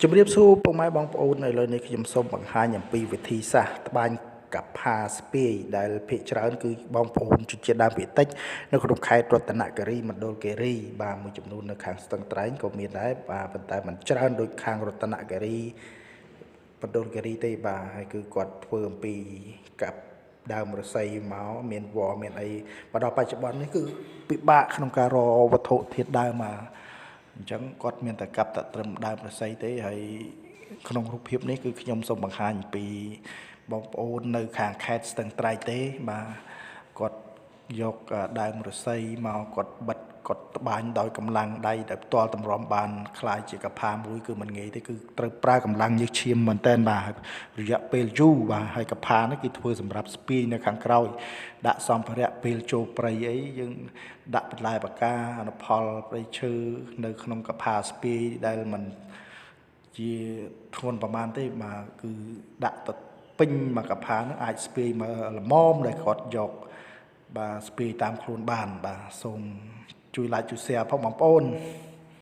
ជំរាបសួរពុកម៉ែបងប្អូននៅលើនេះខ្ញុំសូមបង្ហាញអំពីវិធីសាស្ត្រត្បាញកាផាស្ពាយដែលភាគច្រើនគឺបងប្អូនជនជាតិដើមភាគតិចនៅក្នុងខេត្តរតនគិរីមណ្ឌលគិរីបាទមួយចំនួននៅខាងស្ទឹងត្រែងក៏មានដែរបាទប៉ុន្តែមិនច្រើនដូចខាងរតនគិរីមណ្ឌលគិរីទេបាទហើយគឺគាត់ធ្វើអំពីកាប់ដើមរស្មីមកមានវល្លិមានអីមកដល់បច្ចុប្បន្ននេះគឺពិបាកក្នុងការរកវត្ថុធាតុដើមមកអញ្ចឹងគាត់មានតែកាប់តែត្រឹមដើមរស្មីទេហើយក្នុងរូបភាពនេះគឺខ្ញុំសូមបង្ហាញអំពីបងប្អូននៅខាងខេត្តស្ទឹងត្រែងទេបាទគាត់យកដើមរស្មីមកគាត់បិទគាត់ត្បាញដោយកម្លាំងដៃដែលផ្ទាល់តម្រាំបានคล้ายជាកផាមួយគឺមិនងាយទេគឺត្រូវប្រើកម្លាំងញើសឈាមមែនតើបាទរយៈពេលយូរបាទហើយកផានេះគឺធ្វើសម្រាប់ស្ពាយនៅខាងក្រោយដាក់សម្ភារៈពេលចូលព្រៃអីយើងដាក់បន្លែបកាអនុផលព្រៃឈើនៅក្នុងកផាស្ពាយដែលមិនជាធ្ងន់ប្រមាណទេបាទគឺដាក់ទៅពេញមកកផានោះអាចស្ពាយមកល្មមដែលគាត់យកបាទស្ពាយតាមខ្លួនបានបាទសូមជួយ like ជួយ share ផងបងប្អូន